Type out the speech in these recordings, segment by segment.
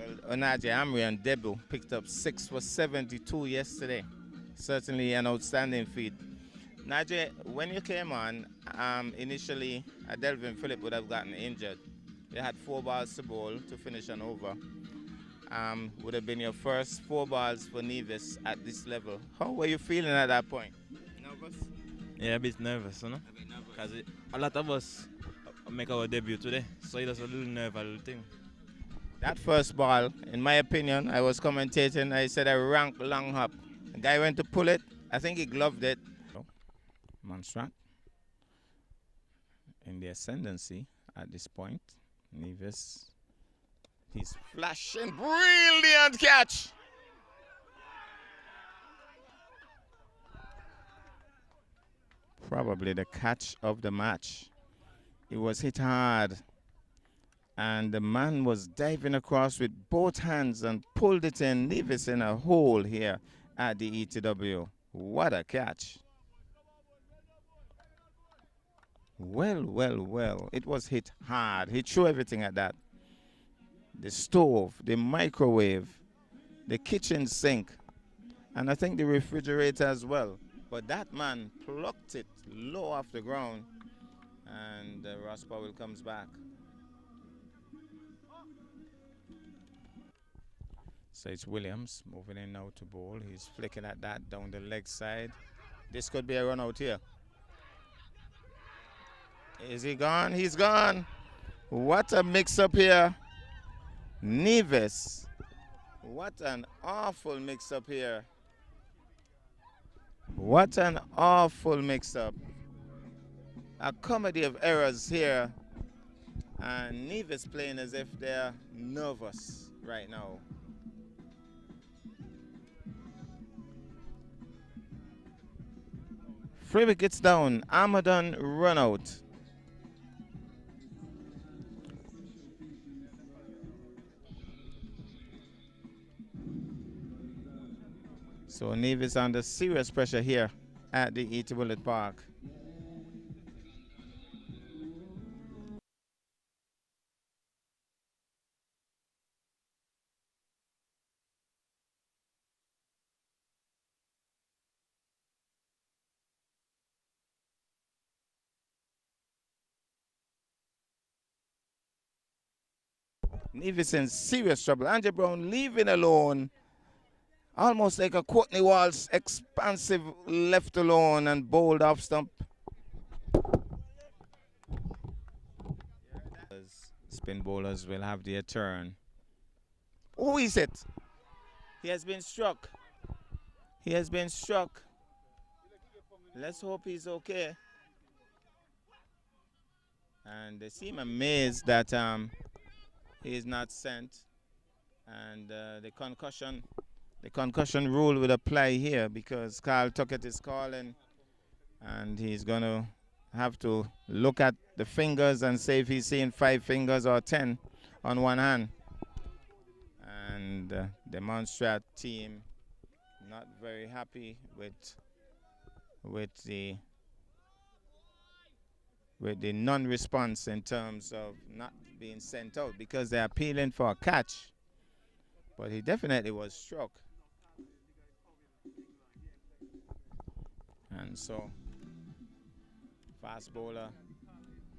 Well, Onaje Amri on debut picked up 6 for 72 yesterday. Certainly an outstanding feat. Najee, when you came on, initially, Delvin Phillip would have gotten injured. You had 4 balls to bowl to finish an over. Would have been your first 4 balls for Nevis at this level. How were you feeling at that point? Nervous? Yeah, a bit nervous, you know? A bit nervous. Because a lot of us make our debut today, so it's just a little nerve, a little thing. That first ball, in my opinion, I was commentating, I said a rank long hop. The guy went to pull it, I think he gloved it. Montserrat in the ascendancy at this point. Nevis, he's flashing, brilliant catch. Probably the catch of the match. It was hit hard, and the man was diving across with both hands and pulled it in. Nevis in a hole here at the ETW. What a catch. Well, well, well. It was hit hard. He threw everything at that. The stove, the microwave, the kitchen sink, and I think the refrigerator as well. But that man plucked it low off the ground, and Ross Powell comes back. So it's Williams moving in now to bowl. He's flicking at that down the leg side. This could be a run out here. Is he gone? He's gone. What a mix-up here. Nevis. What an awful mix-up here. What an awful mix-up. A comedy of errors here. And Nevis playing as if they're nervous right now. 3 wickets down. Amadon run out. So Nevis under serious pressure here at the Willet Park. Nevis in serious trouble. Andrew Brown leaving alone. Almost like a Courtney Walsh, expansive, left alone and bowled off stump. Spin bowlers will have their turn. Who is it? He has been struck. He has been struck. Let's hope he's okay. And they seem amazed that he is not sent. And the concussion rule would apply here because Carl Tuckett is calling, and he's going to have to look at the fingers and say if he's seeing 5 fingers or 10 on one hand. And the Montserrat team not very happy with the non-response in terms of not being sent out because they're appealing for a catch. But he definitely was struck. And so, fast bowler,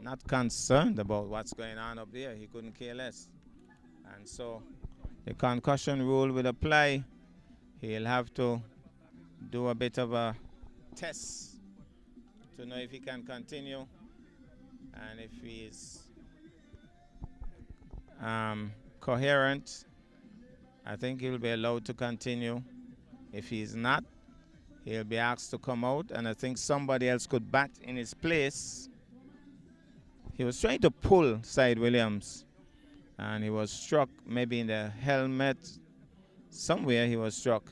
not concerned about what's going on up there. He couldn't care less. And so, the concussion rule will apply. He'll have to do a bit of a test to know if he can continue and if he's coherent. I think he'll be allowed to continue. If he's not, he'll be asked to come out, and I think somebody else could bat in his place. He was trying to pull Side Williams, and he was struck maybe in the helmet. Somewhere he was struck.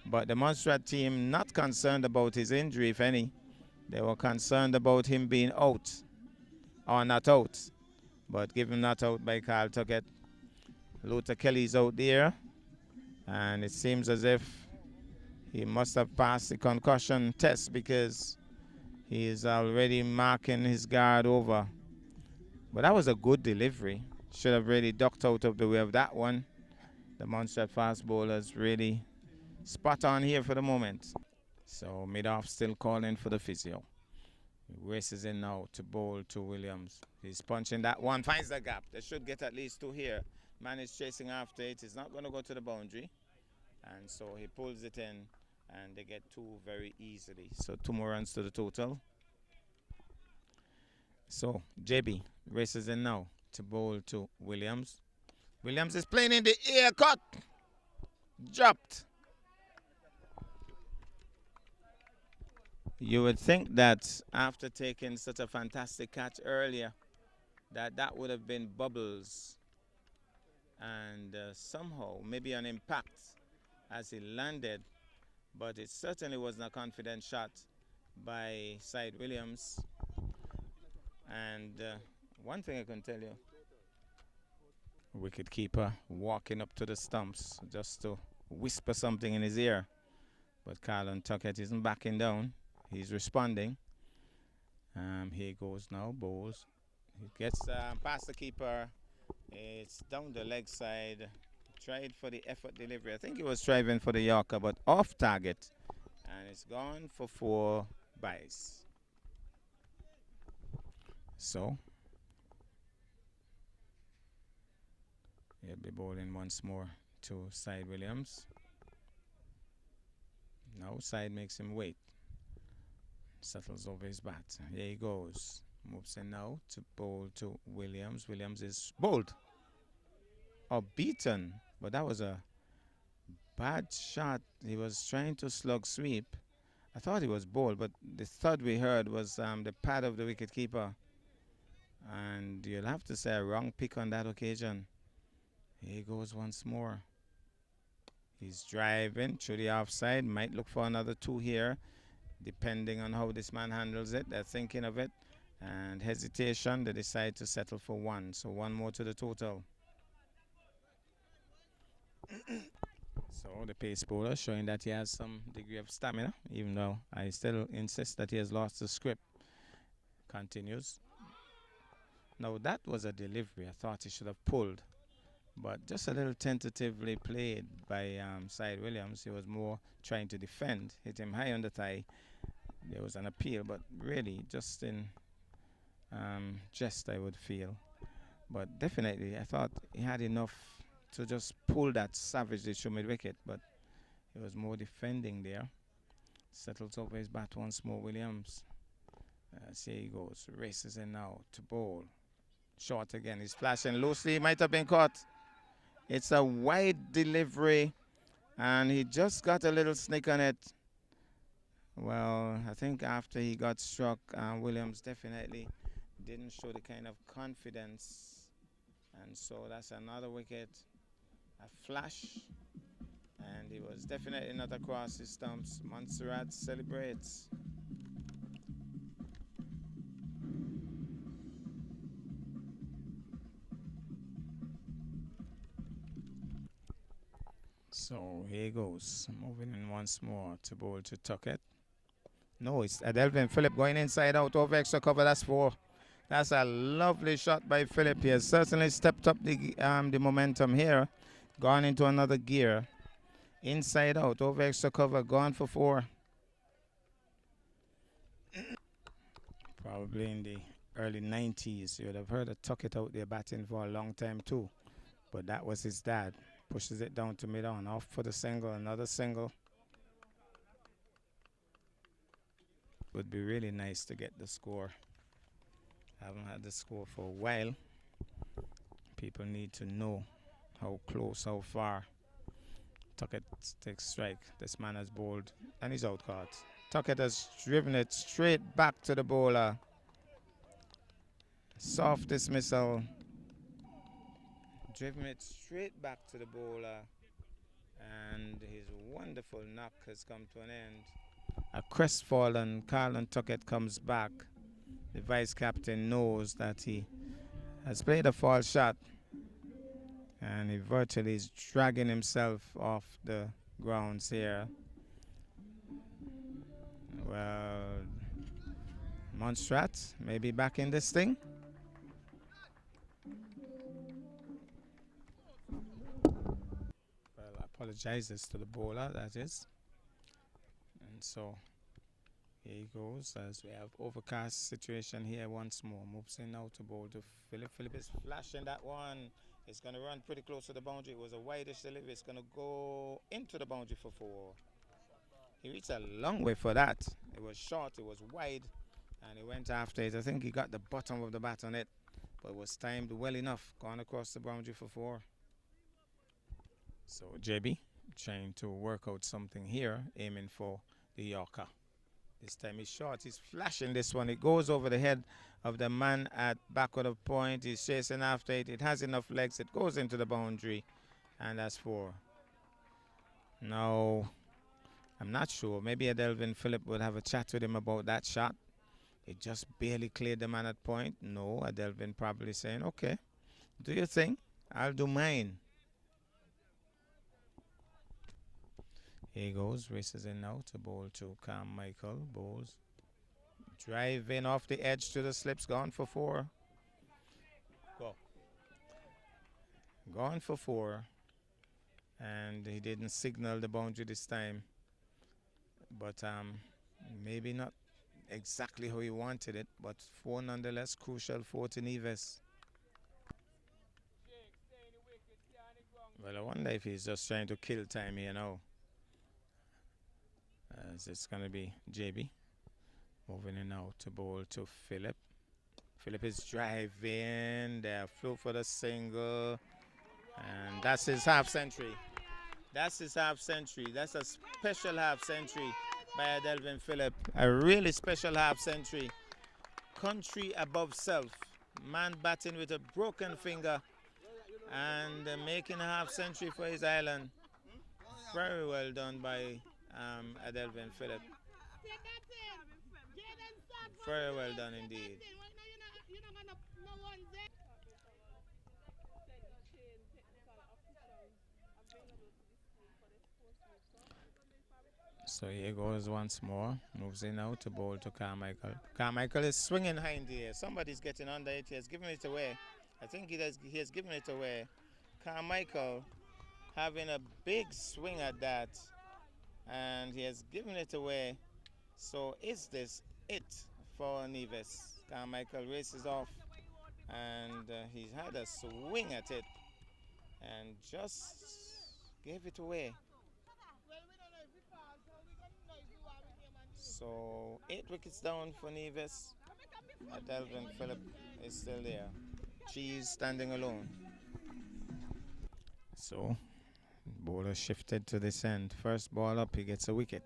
But the Montserrat team not concerned about his injury, if any. They were concerned about him being out or not out. But given not out by Carl Tuckett. Luther Kelly's out there, and it seems as if he must have passed the concussion test because he is already marking his guard over. But that was a good delivery. should have really ducked out of the way of that one. The Montserrat fast bowlers really spot on here for the moment. So mid-off still calling for the physio. He races in now to bowl to Williams. He's punching that one, finds the gap. They should get at least 2 here. Man is chasing after it. It's not going to go to the boundary. And so he pulls it in and they get 2 very easily. So 2 more runs to the total. So JB races in now to bowl to Williams. Williams is playing in the air, cut. Dropped. You would think that after taking such a fantastic catch earlier, that would have been bubbles. And somehow, maybe an impact as he landed, but it certainly wasn't a confident shot by Side Williams. And one thing I can tell you, wicketkeeper walking up to the stumps just to whisper something in his ear. But Carlon Tuckett isn't backing down. He's responding. Here he goes now, bowls. He gets past the keeper. It's down the leg side. Tried for the effort delivery. I think he was striving for the Yorker, but off target. And it's gone for 4 byes. So he'll be bowling once more to Side Williams. Now Side makes him wait. Settles over his bat. Here he goes. Moves in now to bowl to Williams. Williams is bowled. Or beaten. But that was a bad shot. He was trying to slug sweep. I thought he was bowled, but the thud we heard was the pad of the wicketkeeper. And you'll have to say a wrong pick on that occasion. Here he goes once more. He's driving through the offside. Might look for another 2 here, depending on how this man handles it. They're thinking of it. And hesitation, they decide to settle for 1. So 1 more to the total. So the pace bowler showing that he has some degree of stamina, even though I still insist that he has lost the script. Continues. Now that was a delivery. I thought he should have pulled. But just a little tentatively played by Side Williams. He was more trying to defend. Hit him high on the thigh. There was an appeal, but really just in jest, I would feel. But definitely, I thought he had enough to just pull that savagely through mid-wicket, but he was more defending there. Settles over his bat once more, Williams. See, he goes. Races in now to bowl. Short again. He's flashing loosely. He might have been caught. It's a wide delivery, and he just got a little snick on it. Well, I think after he got struck, Williams definitely didn't show the kind of confidence. And so that's another wicket. A flash. And he was definitely not across his stumps. Montserrat celebrates. So here he goes, moving in once more to bowl to Tuckett. No, it's Adelvin Phillip going inside out over extra cover. That's 4. That's a lovely shot by Phillip. He has certainly stepped up the momentum here. Gone into another gear. Inside out over extra cover. Gone for 4. Probably in the early 90s. You would have heard of Tuckett out there batting for a long time too. But that was his dad. Pushes it down to mid-on. Off for the single. Another single. Would be really nice to get the score. Haven't had the score for a while. People need to know how close, how far. Tuckett takes strike. This man has bowled and he's out caught. Tuckett has driven it straight back to the bowler. Soft dismissal. Driven it straight back to the bowler. And his wonderful knock has come to an end. A crestfallen Carlon Tuckett comes back. The vice captain knows that he has played a false shot. And he virtually is dragging himself off the grounds here. Well, Montserrat may be back in this thing. Apologizes to the bowler, that is. And so here he goes as we have overcast situation here once more. Moves in now to bowl to Philip. Philip is flashing that one. It's going to run pretty close to the boundary. It was a wideish delivery. It's going to go into the boundary for 4. He reached a long way for that. It was short, it was wide, and he went after it. I think he got the bottom of the bat on it, but it was timed well enough. Gone across the boundary for 4. So JB trying to work out something here, aiming for the Yorker. This time he's short. He's flashing this one. It goes over the head of the man at backward of point. He's chasing after it. It has enough legs. It goes into the boundary, and that's 4. Now, I'm not sure. Maybe Adelvin Phillip would have a chat with him about that shot. It just barely cleared the man at point. No, Adelvin probably saying, okay, do your thing. I'll do mine. Here he goes. Races in now to bowl to Carmichael. Bowls. Drive in off the edge to the slips. Gone for 4. Go. Gone for 4. And he didn't signal the boundary this time. But maybe not exactly how he wanted it, but 4 nonetheless, crucial 4 to Nevis. Well, I wonder if he's just trying to kill time here now. As it's going to be JB moving in now to bowl to Philip. Philip is driving there, flew for the single, and that's his half century. That's his half century. That's a special half century by Adelvin Phillip. A really special half century. Country above self. Man batting with a broken finger and making a half century for his island. Very well done by Adelvin Phillip. Very well done indeed. So here goes once more. Moves in now to bowl to Carmichael. Carmichael is swinging high in the air. Somebody's getting under it. He has given it away. I think he has given it away. Carmichael having a big swing at that. And he has given it away. So is this it for Nevis? Carmichael races off. And he's had a swing at it. And just gave it away. So 8 wickets down for Nevis. Adelvin Phillip is still there. Cheese standing alone. So bowler shifted to this end. First ball up, he gets a wicket.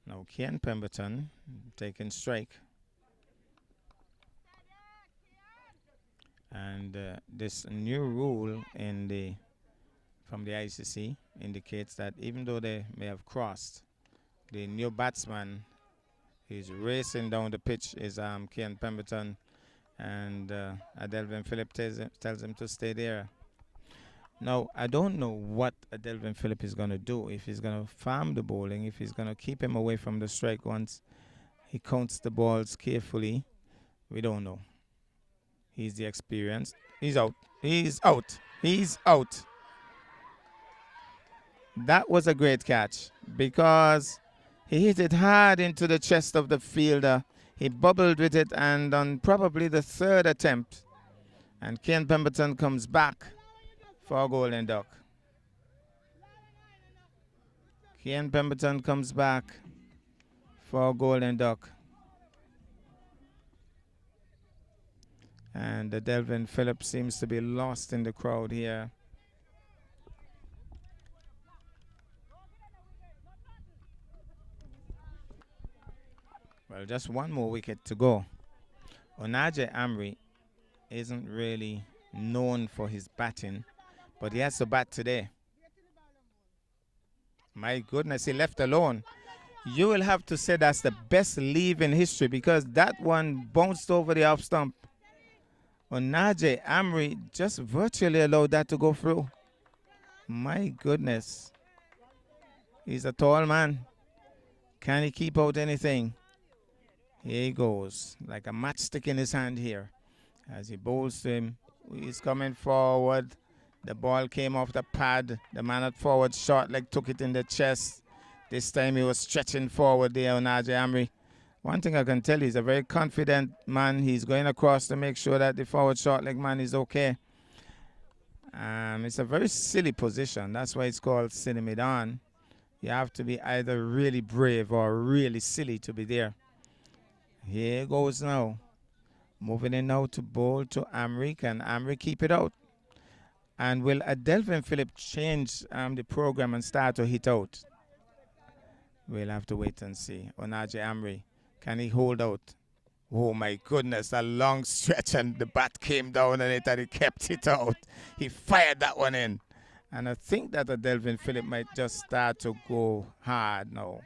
Now Kian Pemberton taking strike. And this new rule from the ICC indicates that even though they may have crossed, the new batsman is racing down the pitch is Kian Pemberton, and Adelvin Phillip tells him to stay there. Now, I don't know what Adelvin Phillip is going to do, if he's going to farm the bowling, if he's going to keep him away from the strike once he counts the balls carefully. We don't know. He's the experienced. He's out. He's out. He's out. That was a great catch because he hit it hard into the chest of the fielder. He bubbled with it, and on probably the 3rd attempt, and Kian Pemberton comes back for a golden duck. Kian Pemberton comes back for a golden duck. And Adelvin Phillip seems to be lost in the crowd here. Well, just one more wicket to go. Onaje Amri isn't really known for his batting, but he has to bat today. My goodness, he left alone. You will have to say that's the best leave in history because that one bounced over the off stump. Onaje Amri just virtually allowed that to go through. My goodness. He's a tall man. Can he keep out anything? Here he goes, like a matchstick in his hand here. As he bowls to him, he's coming forward. The ball came off the pad. The man at forward short leg took it in the chest. This time he was stretching forward there on Najee Amri. One thing I can tell you, he's a very confident man. He's going across to make sure that the forward short leg man is okay. It's a very silly position. That's why it's called silly mid-on. You have to be either really brave or really silly to be there. Here goes now. Moving in now to bowl to Amri. Can Amri keep it out? And will Delvin Phillip change the program and start to hit out? We'll have to wait and see. Onaje Amri, can he hold out? Oh my goodness, a long stretch and the bat came down on it and he kept it out. He fired that one in. And I think that Delvin Phillip might just start to go hard now.